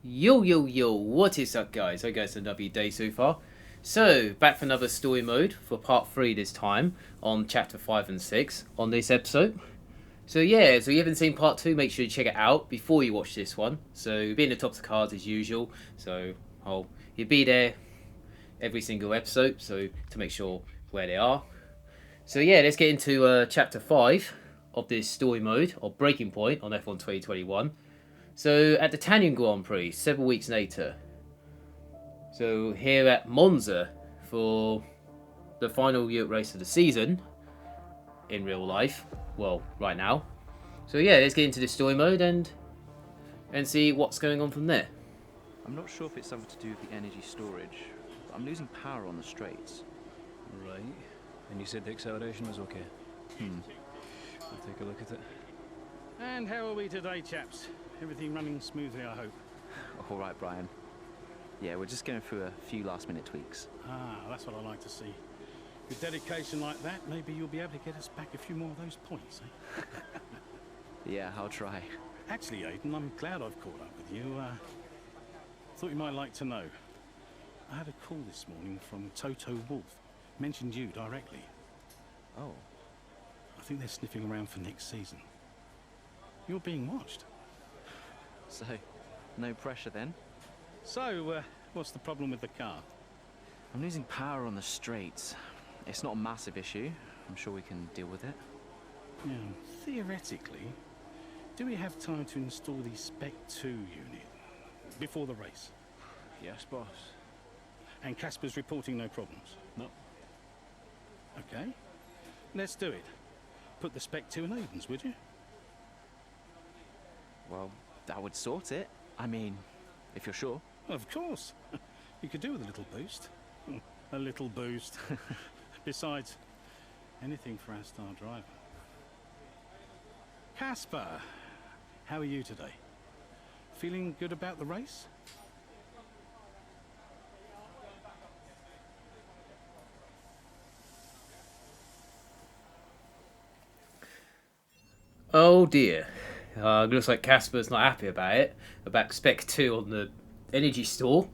Yo, what is up guys? Hope you guys had another day so far. So, back for another story mode for part 3 this time on chapter 5 and 6 on this episode. So yeah, so you haven't seen part 2, make sure you check it out before you watch this one. So, be in the top of the cards as usual, so you'll be there every single episode, so to make sure where they are. So yeah, let's get into chapter 5 of this story mode, or Breaking Point on F1 2021. So at the Italian Grand Prix, several weeks later. So here at Monza for the final Europe race of the season in real life. Well, right now. So yeah, let's get into the story mode and see what's going on from there. I'm not sure if it's something to do with the energy storage, but I'm losing power on the straights. Right. And you said the acceleration was okay? I'll take a look at it. And how are we today, chaps? Everything running smoothly, I hope. All right, Brian. Yeah, we're just going through a few last-minute tweaks. Ah, that's what I like to see. With dedication like that, maybe you'll be able to get us back a few more of those points, eh? Yeah, I'll try. Actually, Aiden, I'm glad I've caught up with you. Thought you might like to know. I had a call this morning from Toto Wolff. Mentioned you directly. Oh. I think they're sniffing around for next season. You're being watched. So, no pressure then? So, what's the problem with the car? I'm losing power on the straights. It's not a massive issue. I'm sure we can deal with it. Yeah, theoretically, do we have time to install the Spec 2 unit before the race? Yes, boss. And Casper's reporting no problems? No. Okay, let's do it. Put the Spec 2 in Aiden's, would you? Well, that would sort it. I mean, if you're sure. Of course. You could do with a little boost. A little boost. Besides, anything for our star driver. Casper, how are you today? Feeling good about the race? Oh dear. Looks like Casper's not happy about it. About Spec 2 on the energy store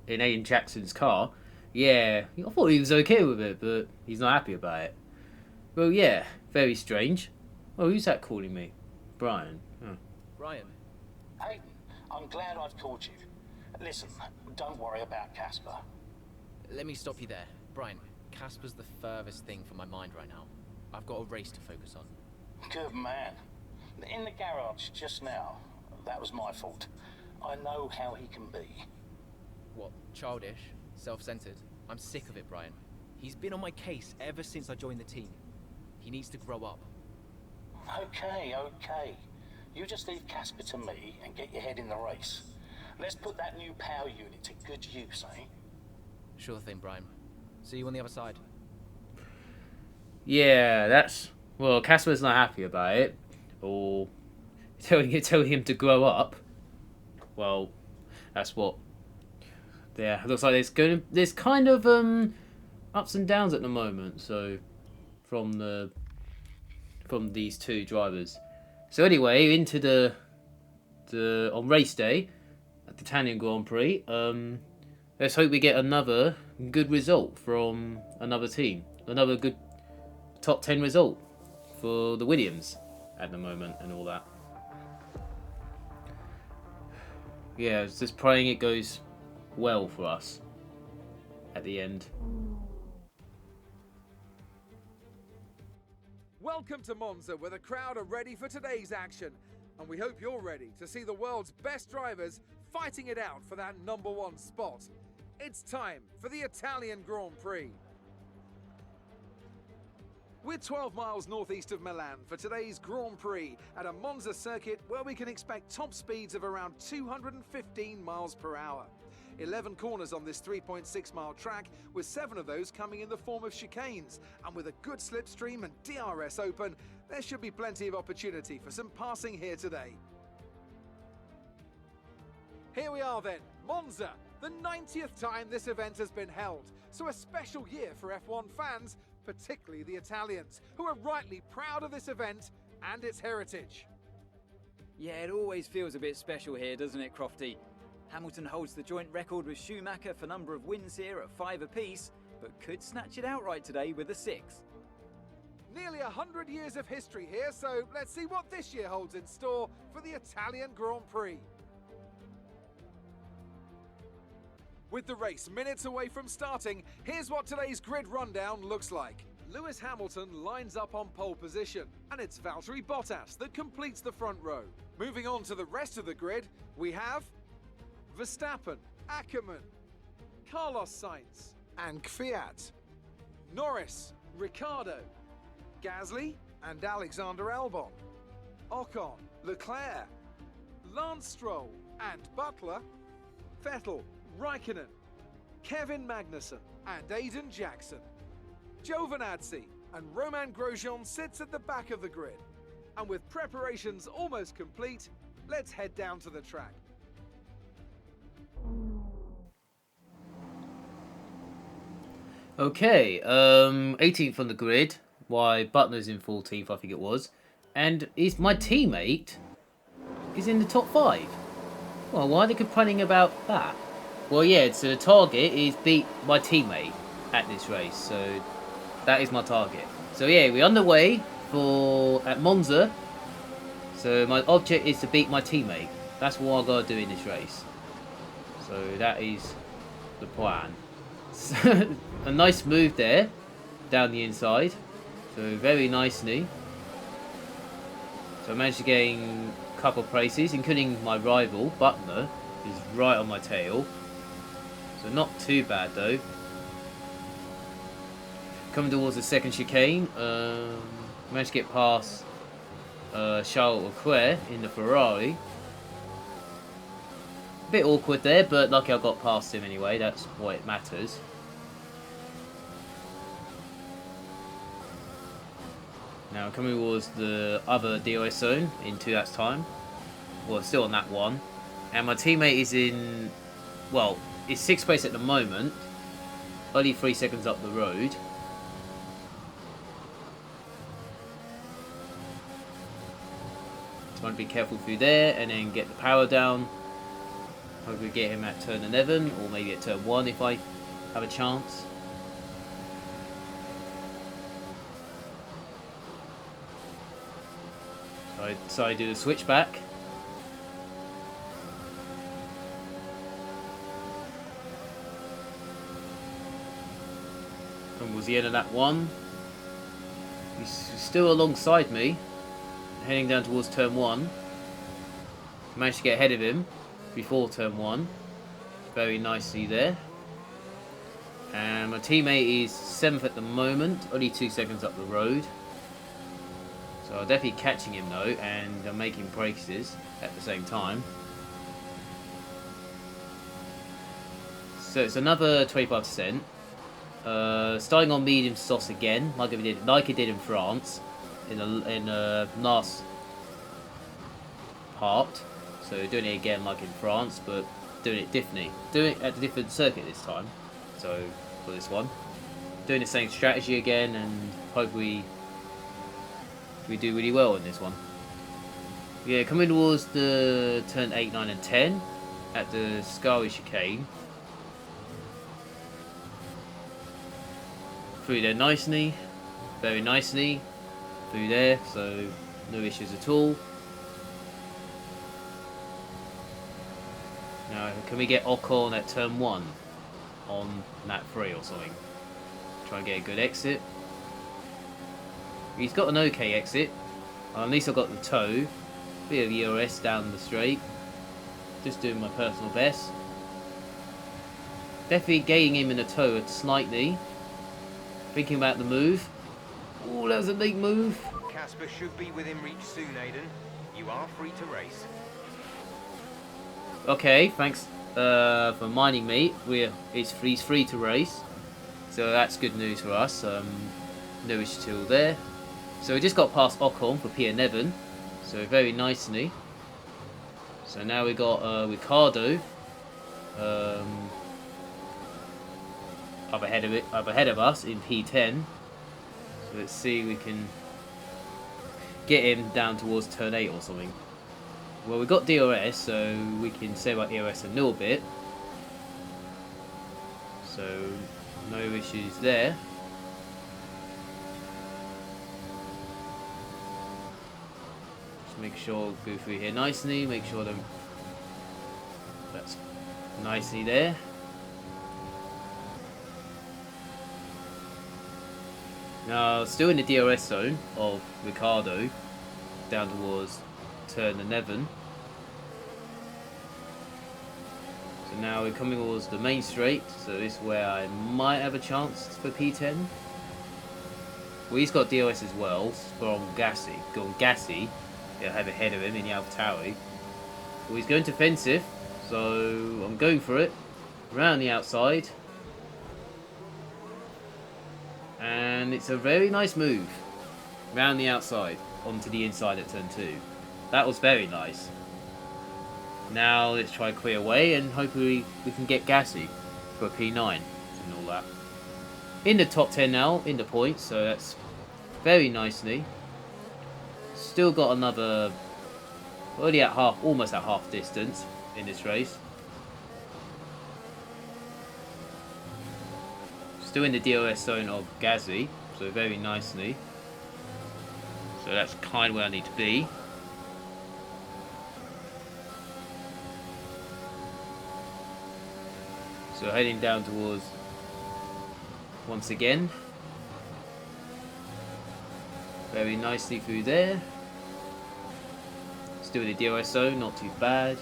in Aiden Jackson's car. Yeah, I thought he was okay with it, but he's not happy about it. Well, yeah, very strange. Oh, who's that calling me? Brian. Oh. Brian. Aiden, I'm glad I've called you. Listen, don't worry about Casper. Let me stop you there. Brian, Casper's the furthest thing from my mind right now. I've got a race to focus on. Good man. In the garage just now, that was my fault. I know how he can be. What, childish? Self-centered? I'm sick of it, Brian. He's been on my case ever since I joined the team. He needs to grow up. Okay. You just leave Casper to me and get your head in the race. Let's put that new power unit to good use, eh? Sure thing, Brian. See you on the other side. Yeah, well, Casper's not happy about it. Or telling him to grow up. Well, that's what. Yeah, it looks like there's kind of ups and downs at the moment. So from these two drivers. So anyway, into the on race day at the Italian Grand Prix. Let's hope we get another good result from another team. Another good top 10 result for the Williams at the moment and all that. Yeah, it's just praying it goes well for us at the end. Welcome to Monza, where the crowd are ready for today's action, and we hope you're ready to see the world's best drivers fighting it out for that #1 spot. It's time for the Italian Grand Prix. We're 12 miles northeast of Milan for today's Grand Prix at a Monza circuit where we can expect top speeds of around 215 miles per hour. 11 corners on this 3.6-mile track, with 7 of those coming in the form of chicanes. And with a good slipstream and DRS open, there should be plenty of opportunity for some passing here today. Here we are then, Monza, the 90th time this event has been held. So a special year for F1 fans, particularly the Italians, who are rightly proud of this event and its heritage. Yeah, it always feels a bit special here, doesn't it, Crofty? Hamilton holds the joint record with Schumacher for number of wins here at 5 apiece, but could snatch it outright today with a 6. Nearly 100 years of history here, so let's see what this year holds in store for the Italian Grand Prix. With the race minutes away from starting, here's what today's grid rundown looks like. Lewis Hamilton lines up on pole position, and it's Valtteri Bottas that completes the front row. Moving on to the rest of the grid, we have Verstappen, Ackermann, Carlos Sainz, and Kvyat, Norris, Ricciardo, Gasly, and Alexander Albon, Ocon, Leclerc, Lance Stroll, and Butler, Vettel, Raikkonen, Kevin Magnussen, and Aiden Jackson. Giovinazzi and Romain Grosjean sits at the back of the grid. And with preparations almost complete, let's head down to the track. Okay, 18th on the grid, why Butler's in 14th, I think it was. And my teammate is in the top 5. Well, why are they complaining about that? Well, yeah, so the target is beat my teammate at this race, so that is my target. So yeah, we're underway at Monza. So my object is to beat my teammate. That's what I gotta do in this race. So that is the plan. A nice move there, down the inside. So very nicely. So I managed to gain a couple of places, including my rival, Butler, who's right on my tail. So not too bad though. Coming towards the second chicane, managed to get past Charles Leclerc in the Ferrari. A bit awkward there, but lucky I got past him anyway, that's what it matters. Now coming towards the other DRS zone in 2 laps time. Well, still on that one. And my teammate is in, well, it's 6th place at the moment. Only 3 seconds up the road. Trying to be careful through there and then get the power down. Hopefully get him at turn 11 or maybe at turn 1 if I have a chance. So I do the switchback. And was the end of that one. He's still alongside me, heading down towards turn 1. Managed to get ahead of him before turn 1. Very nicely there. And my teammate is 7th at the moment, only 2 seconds up the road. So I'm definitely catching him though, and I'm making braces at the same time. So it's another 25%. Starting on medium sauce again, like I did in France, in the last part. So doing it again like in France, but doing it differently. Doing it at a different circuit this time. So for this one, doing the same strategy again, and hopefully we do really well in this one. Yeah, coming towards the turn 8, 9 and 10 at the Scari chicane. Through there nicely, very nicely, through there, so no issues at all. Now, can we get Ocon at turn 1 on lap 3 or something? Try and get a good exit. He's got an okay exit. At least I got the toe. Bit of ERS down the straight. Just doing my personal best. Definitely gaining him in the toe slightly. Thinking about the move. Oh, that was a late move. Casper should be within reach soon, Aiden. You are free to race. Okay, thanks for reminding me. He's free to race. So that's good news for us. No issue till there. So we just got past Ocon for P11, so very nicely. So now we got Ricciardo up ahead of us in P10. So let's see if we can get him down towards turn 8 or something. Well, we got DRS, so we can save our ERS a little bit. So, no issues there. Just make sure go through here nicely. Make sure that's nicely there. Now, still in the DRS zone of Ricardo, down towards turn 11. So now we're coming towards the main straight, so this is where I might have a chance for P10. Well, he's got DRS as well from Gassi. Going Gassi, he'll have ahead of him in the AlphaTauri. Well, he's going defensive, so I'm going for it. Around the outside. And it's a very nice move. Round the outside, onto the inside at turn 2. That was very nice. Now let's try clear away and hopefully we can get Gassi for a P9 and all that. In the top 10 now, in the points, so that's very nicely. Still got another, already at half, almost at half distance in this race. Still in the DRS zone of Gassi, so very nicely. So that's kind of where I need to be. So heading down towards, once again, very nicely through there. Still in the DRS zone, not too bad.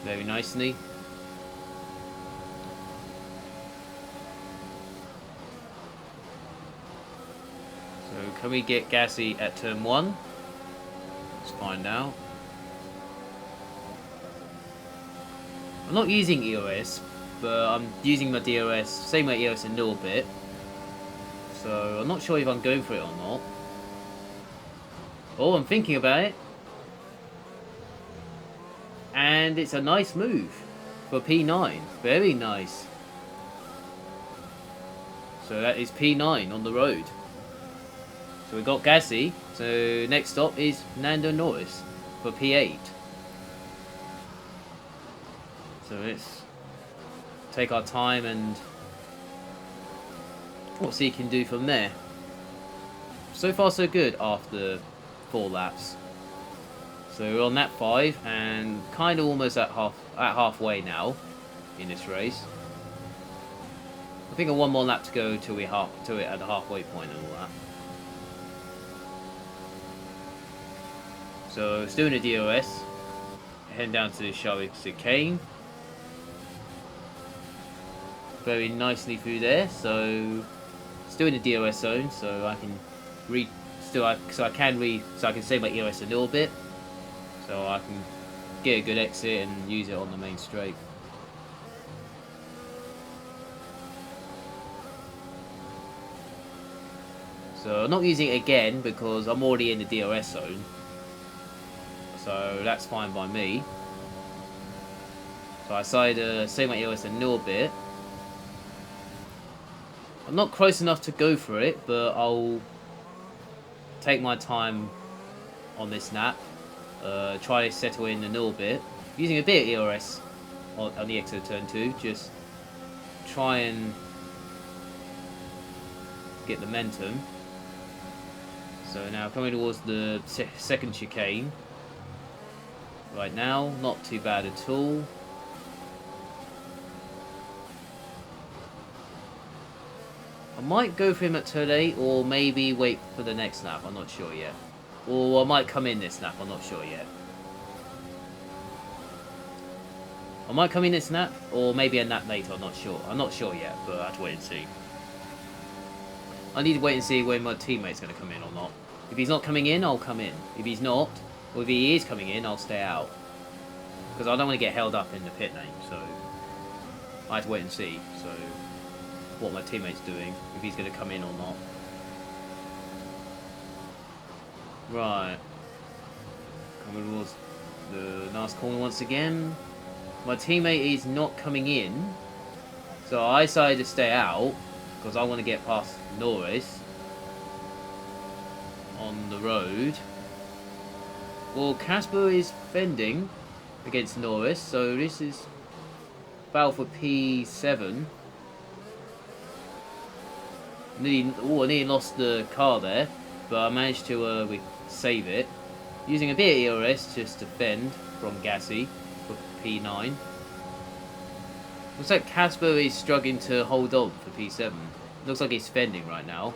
Very nicely. So can we get Gassi at turn 1? Let's find out. I'm not using EOS, but I'm using my DRS, same way EOS a little bit. So I'm not sure if I'm going for it or not. Oh, I'm thinking about it. And it's a nice move for P9. Very nice. So that is P9 on the road. So we got Gassi. So next stop is Lando Norris for P8. So let's take our time and we'll see what he can do from there. So far so good after 4 laps. So we're on lap 5 and kind of almost at halfway now in this race. I think one more lap to go till we're at the halfway point and all that. So still in the DRS, heading down to the Charlotte chicane. Very nicely through there, so still in the DRS zone, so I can so I can save my ERS a little bit, so I can get a good exit and use it on the main straight. So I'm not using it again because I'm already in the DRS zone, so that's fine by me. So I decided to save my ERS a little bit. I'm not close enough to go for it, but I'll take my time on this lap. Try to settle in a little bit. Using a bit of ERS on the exit of turn 2. Just try and get the momentum. So now coming towards the second chicane. Right now, not too bad at all. I might go for him at turn 8 or maybe wait for the next lap, I'm not sure yet. Or I might come in this lap, I'm not sure yet. I might come in this lap or maybe a lap later, I'm not sure. I'm not sure yet, but I have to wait and see. I need to wait and see when my teammate's going to come in or not. If he's not coming in, I'll come in. If he's not, or if he is coming in, I'll stay out. Because I don't want to get held up in the pit lane, so I have to wait and see. So what my teammate's doing, if he's going to come in or not. Right. Coming towards the last corner once again. My teammate is not coming in, so I decided to stay out because I want to get past Norris on the road. Well, Casper is fending against Norris, so this is battle for P7. I nearly lost the car there, but I managed to save it. Using a bit of ERS just to fend from Gassy for P9. Looks like Casper is struggling to hold on for P7. Looks like he's fending right now.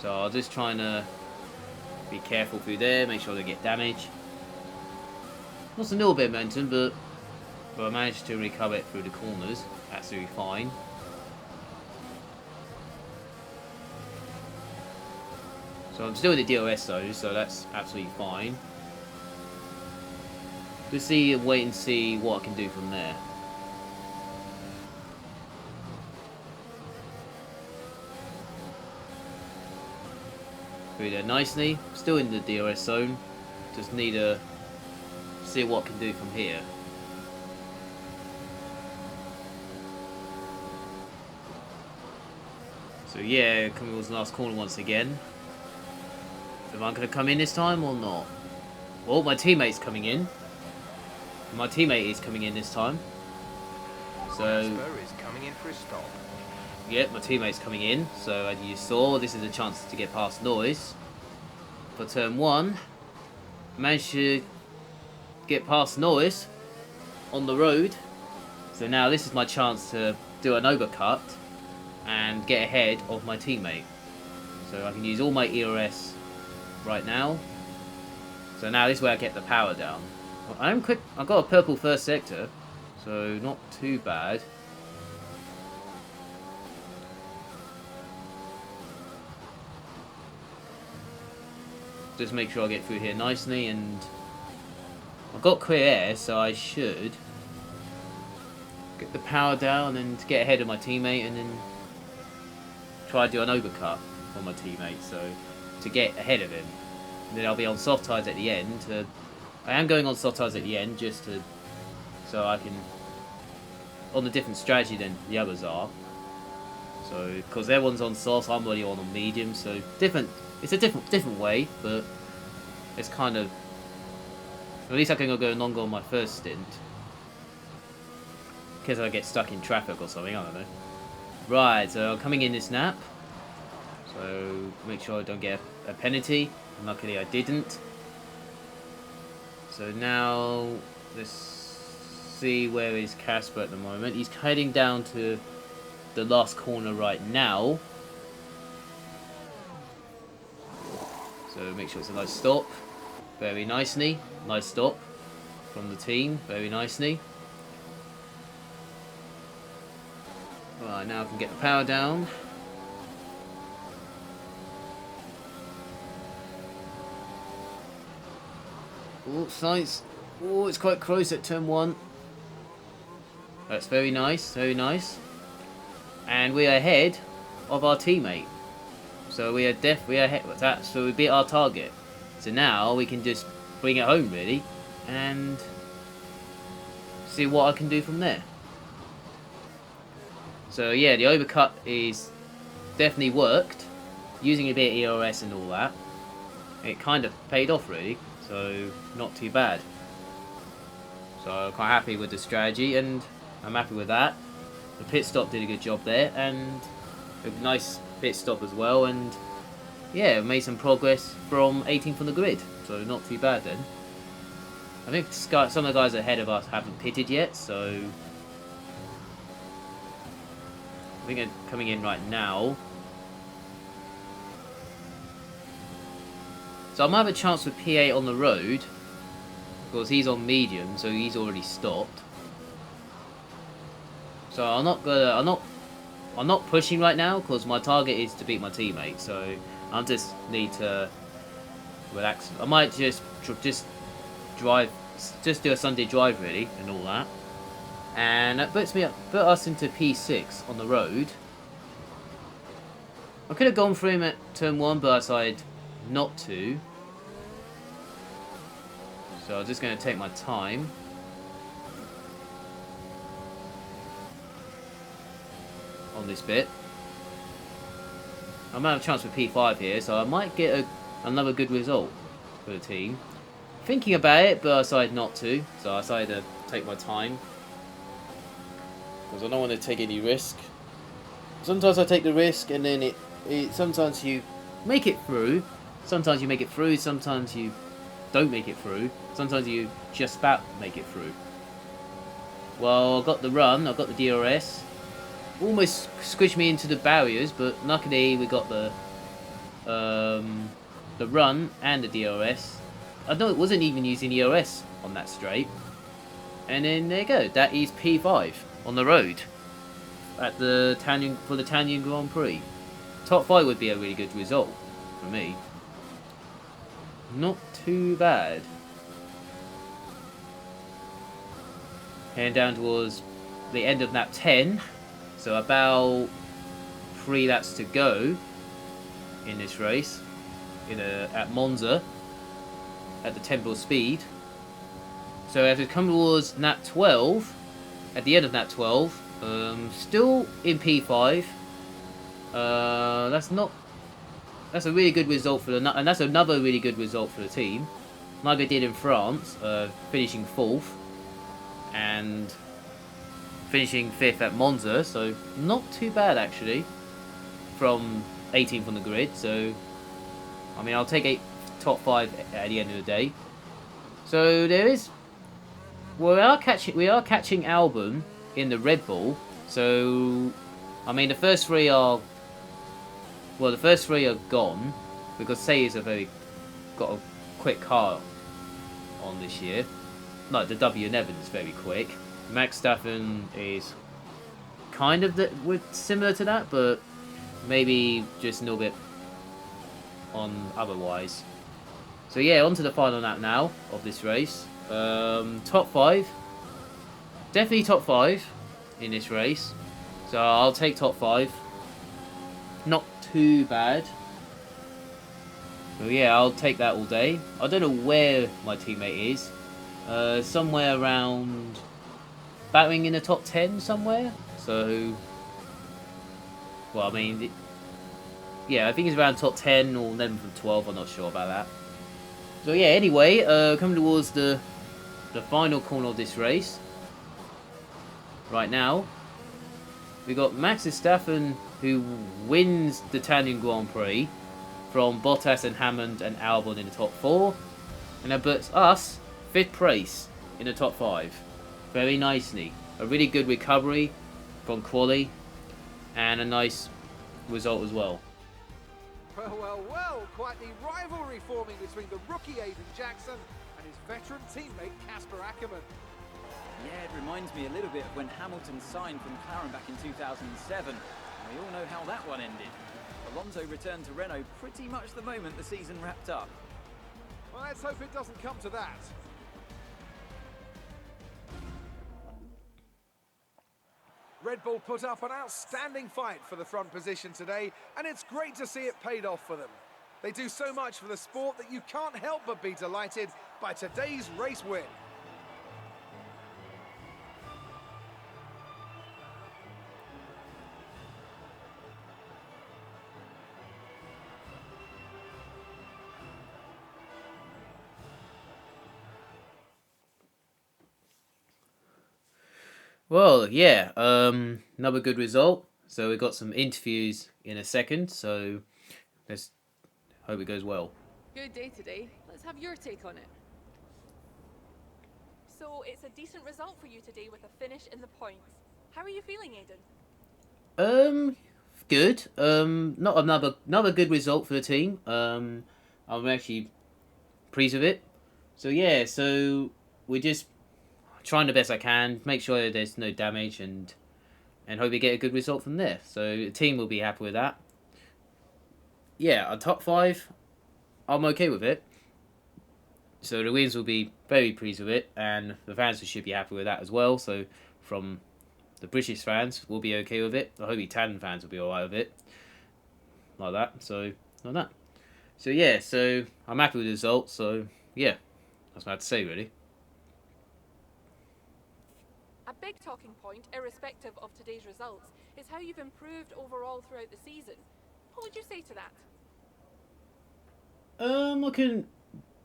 So I'll just try and be careful through there, make sure I don't get damage. Lost a little bit of momentum, but I managed to recover it through the corners. Absolutely fine. So I'm still in the DRS though, so that's absolutely fine. Just wait and see what I can do from there. Through there nicely. Still in the DRS zone. Just need to see what I can do from here. So yeah, coming towards the last corner once again. Am I going to come in this time or not? Well, my teammate's coming in. My teammate is coming in this time. So Casper is coming in for a stop. Yep, my teammate's coming in. So as you saw, this is a chance to get past Noise. For turn 1, managed to get past Noise on the road. So now this is my chance to do an overcut and get ahead of my teammate. So I can use all my ERS right now. So now this is where I get the power down. Well, I'm quick. I've got a purple first sector, so not too bad. Just make sure I get through here nicely, and I've got clear air, so I should get the power down and get ahead of my teammate, and then try to do an overcut on my teammate, so to get ahead of him. And then I'll be on soft tires at the end. I am going on soft tires at the end just to so I can on a different strategy than the others are. So because everyone's on soft, I'm already on medium, so different. It's a different way, but it's kind of at least I can go longer on my first stint. In case I get stuck in traffic or something, I don't know. Right, so I'm coming in this lap. So make sure I don't get a penalty. Luckily I didn't. So now let's see where is Casper at the moment. He's heading down to the last corner right now. So make sure it's a nice stop. Very nicely. Nice stop from the team. Very nicely. Right, now I can get the power down. Oh, it's nice. Oh, it's quite close at turn 1. That's very nice, very nice. And we are ahead of our teammate. So we are ahead with that. So we beat our target. So now we can just bring it home really and see what I can do from there. So yeah, the overcut is definitely worked. Using a bit of ERS and all that. It kind of paid off really. So not too bad. So I'm quite happy with the strategy and I'm happy with that. The pit stop did a good job there and a nice pit stop as well, and yeah, made some progress from 18th on the grid, so not too bad then. I think some of the guys ahead of us haven't pitted yet, so I think they're coming in right now. So I might have a chance with P8 on the road because he's on medium, so he's already stopped. So I'm not pushing right now because my target is to beat my teammate. So I just need to relax. I might just drive, just do a Sunday drive really and all that. And that puts us into P6 on the road. I could have gone for him at turn 1, but I decided not to. So I'm just going to take my time. On this bit. I might have a chance for P5 here, so I might get another good result for the team. thinking about it, but I decided not to. So I decided to take my time. Because I don't want to take any risk. Sometimes I take the risk and then sometimes you make it through. Sometimes you make it through, sometimes you don't make it through. Sometimes you just about make it through. Well, I got the run, I got the DRS. Almost squished me into the barriers, but luckily we got the run and the DRS. I know it wasn't even using EOS on that straight. And then there you go, that is P5 on the road at the for the Tanyan Grand Prix. Top 5 would be a really good result for me. Not too bad. Heading down towards the end of lap 10. So about 3 laps to go in this race. At Monza. At the tempo speed. So as we come towards lap 12. At the end of lap 12. Still in P5. That's a really good result for and that's another really good result for the team. Like I did in France, finishing 4th and finishing 5th at Monza, so not too bad actually from 18th on the grid. So I mean, I'll take top 5 at the end of the day. So we are catching Albon in the Red Bull. So I mean, the first 3 are gone because Sayers got a quick car on this year. No, the W11 is very quick. Max Verstappen is kind of similar to that, but maybe just a little bit on otherwise. So yeah, on to the final lap now of this race. Top 5. Definitely top 5 in this race. So I'll take top 5. Not too bad. So yeah, I'll take that all day. I don't know where my teammate is. Somewhere around battering in the top 10 somewhere. So, well, I mean, yeah, I think it's around top 10 or 11 from 12. I'm not sure about that. So yeah, anyway, coming towards the final corner of this race. Right now, we got Max Verstappen, who wins the Italian Grand Prix from Bottas and Hammond and Albon in the top 4, and that puts us 5th place in the top 5. Very nicely. A really good recovery from quali and a nice result as well. Well, well, well, quite the rivalry forming between the rookie Aiden Jackson and his veteran teammate Casper Ackermann. Yeah, it reminds me a little bit of when Hamilton signed from McLaren back in 2007. We all know how that one ended. Alonso returned to Renault pretty much the moment the season wrapped up. Well, let's hope it doesn't come to that. Red Bull put up an outstanding fight for the front position today, and it's great to see it paid off for them. They do so much for the sport that you can't help but be delighted by today's race win. Well, yeah, another good result. So we've got some interviews in a second, so let's hope it goes well. Good day today. Let's have your take on it. So it's a decent result for you today with a finish in the points. How are you feeling, Aiden? Good. Not another good result for the team. I'm actually pleased with it. So yeah, so we're just trying the best I can, make sure there's no damage, and hope we get a good result from there. So the team will be happy with that. Yeah, a top 5, I'm okay with it. So the wins will be very pleased with it, and the fans should be happy with that as well. So from the British fans, we'll be okay with it. I hope the Italian fans will be alright with it. Like that. So, like that. So yeah, so I'm happy with the result. So yeah, that's what I have to say really. A big talking point, irrespective of today's results, is how you've improved overall throughout the season. What would you say to that?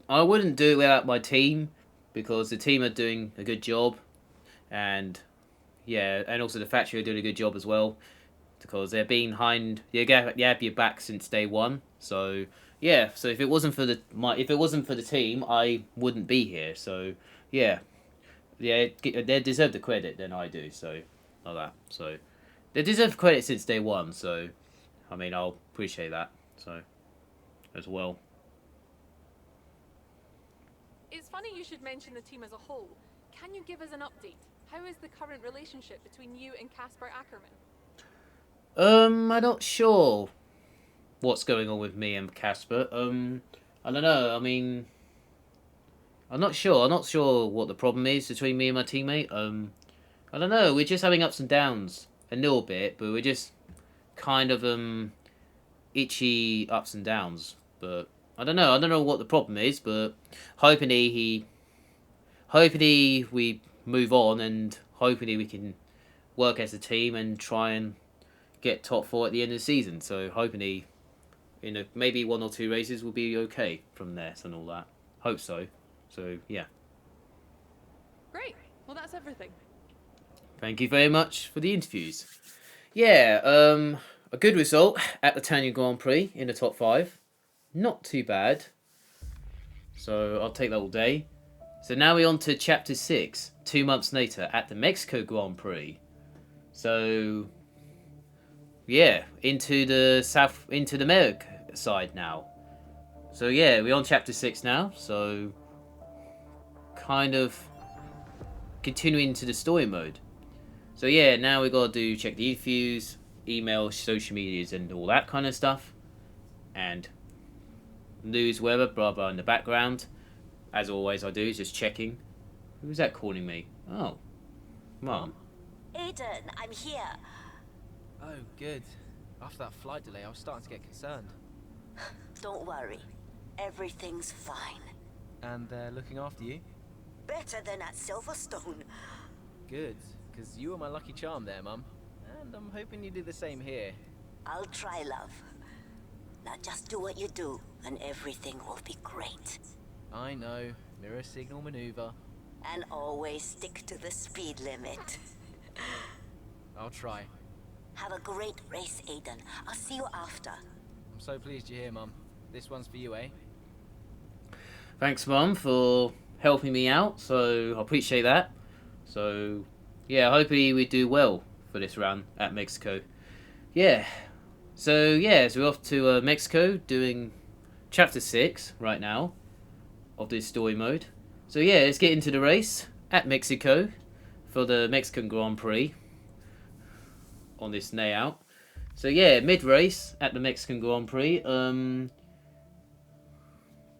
I wouldn't do it without my team, because the team are doing a good job, and yeah, and also the factory are doing a good job as well, because they're behind. You have your back since day one. So yeah, so if it wasn't for the team, I wouldn't be here. So yeah, they deserve the credit than I do. So like that. So they deserve credit since day one. So I mean, I'll appreciate that. So as well. It's funny you should mention the team as a whole. Can you give us an update? How is the current relationship between you and Casper Ackerman? I'm not sure what's going on with me and Casper. I don't know. I mean, I'm not sure. I'm not sure what the problem is between me and my teammate. I don't know. We're just having ups and downs a little bit, but we're just kind of itchy ups and downs. But I don't know. I don't know what the problem is, but hopefully we move on, and hopefully we can work as a team and try and get top 4 at the end of the season. So hopefully, maybe 1 or 2 races will be okay from there and all that. Hope so. So yeah. Great. Well, that's everything. Thank you very much for the interviews. Yeah, a good result at the Tanya Grand Prix in the top 5. Not too bad. So I'll take that all day. So now we're on to Chapter 6, 2 months later at the Mexico Grand Prix. So yeah, into the America side now. So yeah, we're on Chapter 6 now. So kind of continuing into the story mode. So yeah, now we gotta check the interviews, email, social medias, and all that kind of stuff, and news, weather, blah blah in the background. As always, I do is just checking. Who's that calling me? Oh, Mom. Aiden, I'm here. Oh, good. After that flight delay, I was starting to get concerned. Don't worry, everything's fine. And they're looking after you? Better than at Silverstone. Good, because you were my lucky charm there, Mum. And I'm hoping you do the same here. I'll try, love. Now just do what you do, and everything will be great. I know. Mirror signal maneuver. And always stick to the speed limit. I'll try. Have a great race, Aiden. I'll see you after. I'm so pleased you're here, Mum. This one's for you, eh? Thanks, Mum, for helping me out. So I appreciate that. So yeah, hopefully we do well for this run at Mexico. Yeah. So we're off to Mexico doing Chapter 6 right now of this story mode. So yeah, let's get into the race at Mexico for the Mexican Grand Prix on this layout. So yeah, mid-race at the Mexican Grand Prix.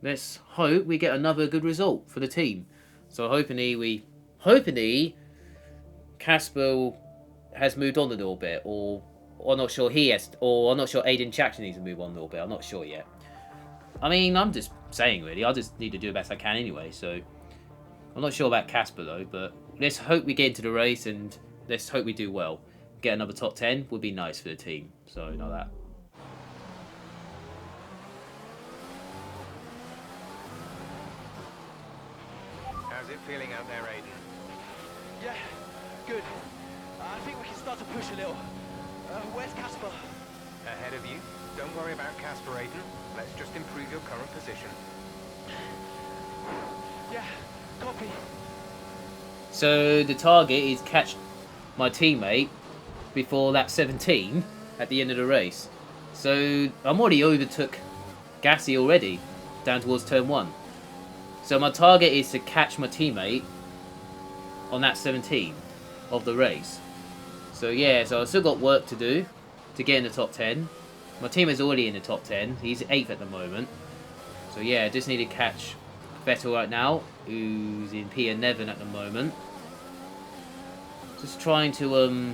Let's hope we get another good result for the team. So hopefully Casper has moved on a little bit, or I'm not sure he has, or I'm not sure Aiden Jackson needs to move on a little bit. I'm not sure yet. I mean, I'm just saying really. I just need to do the best I can anyway. So I'm not sure about Casper though, but let's hope we get into the race and let's hope we do well. Get another top 10 would be nice for the team. So know that. How's it feeling out there, Aiden? Yeah, good. I think we can start to push a little. Where's Casper? Ahead of you. Don't worry about Casper, Aiden. Let's just improve your current position. Yeah, copy. So the target is catch my teammate before lap 17 at the end of the race. So I'm already overtook Gassi already down towards turn 1. So my target is to catch my teammate on lap 17 of the race. So yeah, so I've still got work to do to get in the top 10. My team is already in the top 10. He's 8th at the moment. So yeah, just need to catch Vettel right now, who's in P11 at the moment. Just trying to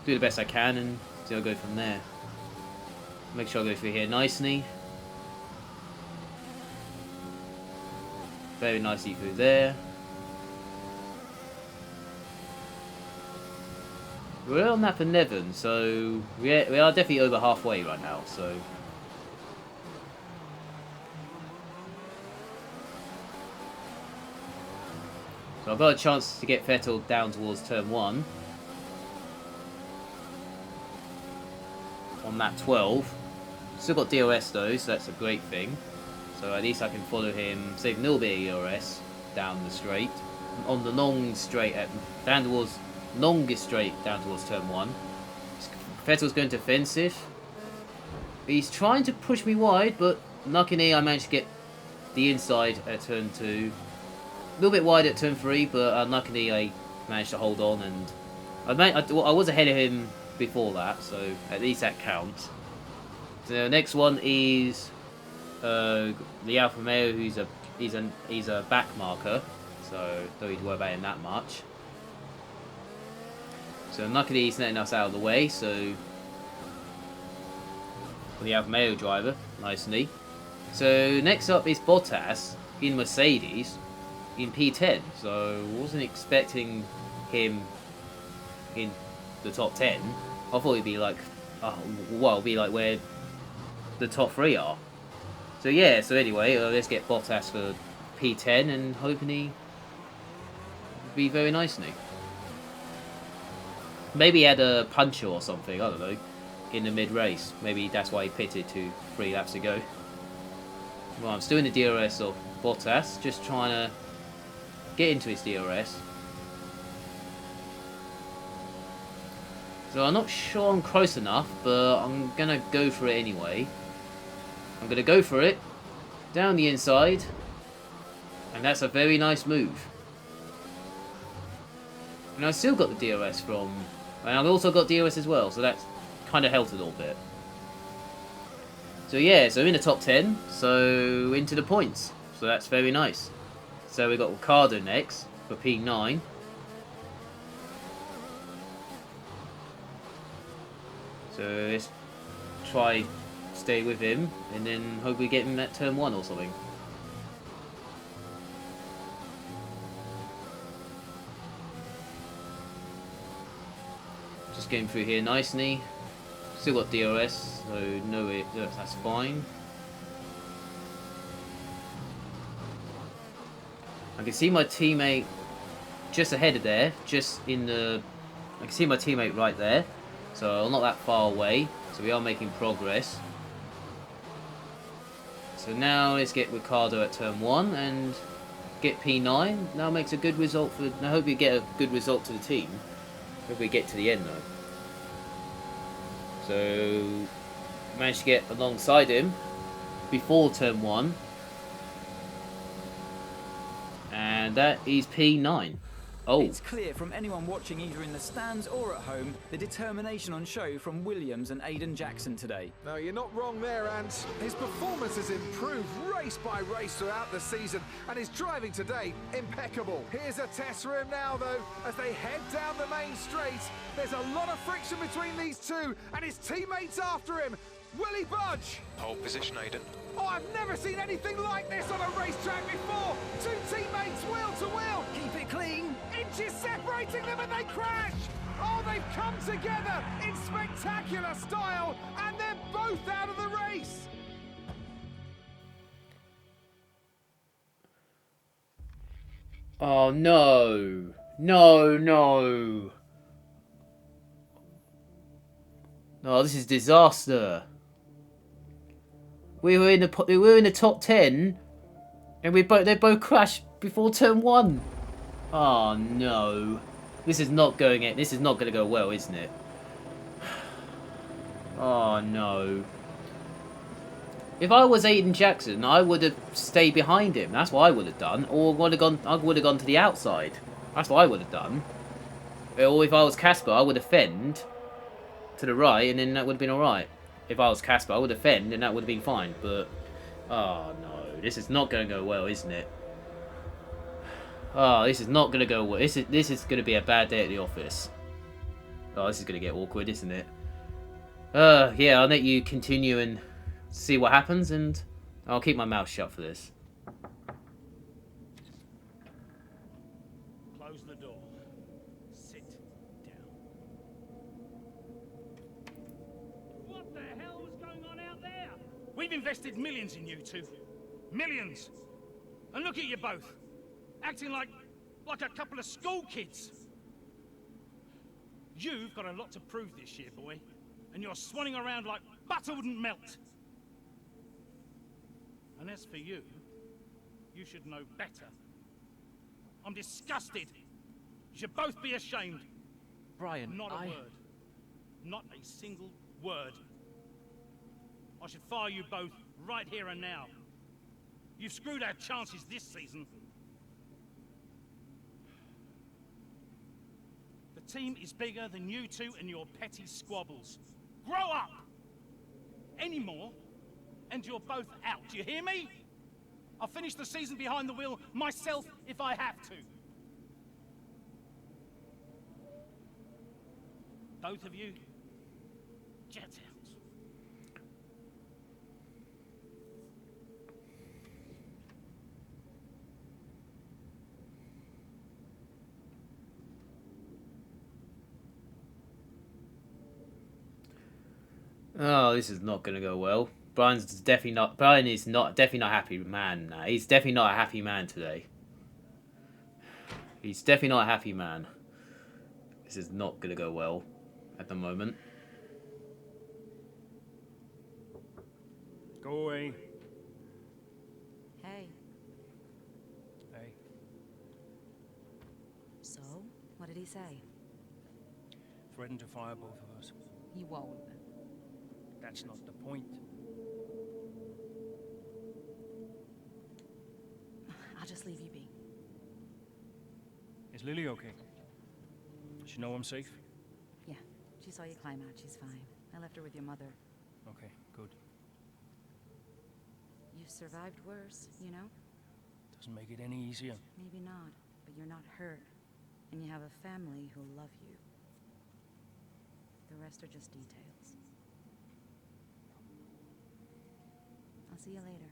do the best I can and see how I go from there. Make sure I go through here nicely. Very nicely through there. We're on lap 11, so we are definitely over halfway right now. So So I've got a chance to get Vettel down towards turn 1. On that 12. Still got DRS though, so that's a great thing. So at least I can follow him, save a little bit of DRS down the straight. On the long straight, down towards, longest straight down towards turn 1. Vettel's going to offensive. He's trying to push me wide, but luckily I managed to get the inside at turn 2. A little bit wide at turn 3, but unluckily I managed to hold on, and I was ahead of him before that, so at least that counts. So the next one is the Alfa Romeo, he's a back marker, so don't need to worry about him that much. So luckily he's letting us out of the way, so for the Alfa Romeo driver, nicely. So next up is Bottas in Mercedes in P10. So wasn't expecting him in the top 10. I thought he'd be like, be like where the top 3 are. So yeah, so anyway, let's get Bottas for P10 and hoping he be very nicely. Maybe he had a puncher or something, I don't know, in the mid-race. Maybe that's why he pitted 3 laps ago. Well, I'm still in the DRS of Bottas, just trying to get into his DRS. So I'm not sure I'm close enough, but I'm going to go for it anyway. I'm going to go for it, down the inside, and that's a very nice move. And I still got the DRS from, and I've also got DRS as well, so that's kind of helped a little bit. So yeah, so in the top 10, so into the points, so that's very nice. So we got Ricardo next for P9. So let's try stay with him and then hope we get him at turn 1 or something. Just getting through here nicely. Still got DRS, so no, that's fine. I can see my teammate just ahead of there, I can see my teammate right there, so I'm not that far away, so we are making progress. So now let's get Ricardo at turn 1 and get P9. Now makes a good result for, I hope we get a good result to the team. Hope we get to the end though. So managed to get alongside him before turn 1. And that is P9. Oh. It's clear from anyone watching either in the stands or at home the determination on show from Williams and Aiden Jackson today. No, you're not wrong there, Ant. His performance has improved race by race throughout the season, and his driving today, impeccable. Here's a test for him now, though, as they head down the main straight. There's a lot of friction between these two, and his teammates after him. Will he budge? Pole position, Aiden. Oh, I've never seen anything like this on a racetrack before. 2 teammates wheel to wheel. Keep it clean. Inches separating them and they crash. Oh, they've come together in spectacular style, and they're both out of the race. Oh no. No, no. Oh, this is disaster. We were in the top 10, and they both crashed before turn 1. Oh no, this is not going to go well, isn't it? Oh no. If I was Aiden Jackson, I would have stayed behind him. That's what I would have done, or I would have gone to the outside. That's what I would have done. Or if I was Casper, I would have fenned to the right, and then that would have been all right. If I was Casper, I would have fend, and that would have been fine. But, oh no, this is not going to go well, isn't it? Oh, this is not going to go well. This is going to be a bad day at the office. Oh, this is going to get awkward, isn't it? Yeah, I'll let you continue and see what happens, and I'll keep my mouth shut for this. Close the door. Sit down. What the hell was going on out there? We've invested millions in you two. Millions. And look at you both. Acting like Like a couple of school kids. You've got a lot to prove this year, boy. And you're swanning around like butter wouldn't melt. And as for you, you should know better. I'm disgusted. You should both be ashamed. Brian, Not a word. Not a single word. I should fire you both right here and now. You've screwed our chances this season. The team is bigger than you two and your petty squabbles. Grow up! Any more, and you're both out. Do you hear me? I'll finish the season behind the wheel myself if I have to. Both of you, jet out. Oh, this is not going to go well. Brian is definitely not a happy man now. He's definitely not a happy man today. He's definitely not a happy man. This is not going to go well at the moment. Go away. Hey. Hey. So, what did he say? Threatened to fire both of us. He won't. That's not the point. I'll just leave you be. Is Lily okay? Does she know I'm safe? Yeah, she saw you climb out. She's fine. I left her with your mother. Okay, good. You've survived worse, you know? Doesn't make it any easier. Maybe not, but you're not hurt. And you have a family who love you. The rest are just details. I'll see you later.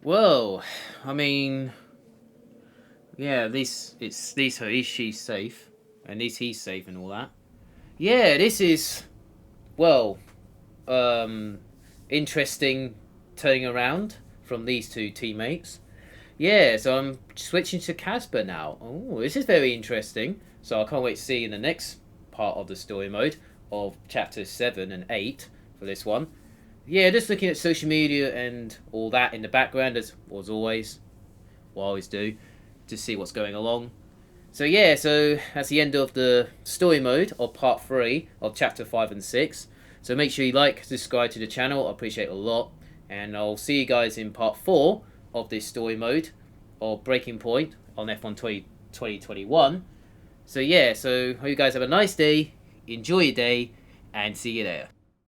Well, I mean, yeah, at least she's safe, and at least he's safe and all that. Yeah, this is, well, interesting turning around from these two teammates. Yeah, so I'm switching to Casper now. Oh, this is very interesting. So I can't wait to see in the next part of the story mode of chapters 7 and 8 for this one. Yeah, just looking at social media and all that in the background as always, what I always do, to see what's going along. So yeah, so that's the end of the story mode of part 3 of chapter 5 and 6. So make sure you like, subscribe to the channel, I appreciate it a lot. And I'll see you guys in part 4 of this story mode of Breaking Point on F1 2021. So yeah, so hope you guys have a nice day, enjoy your day, and see you there.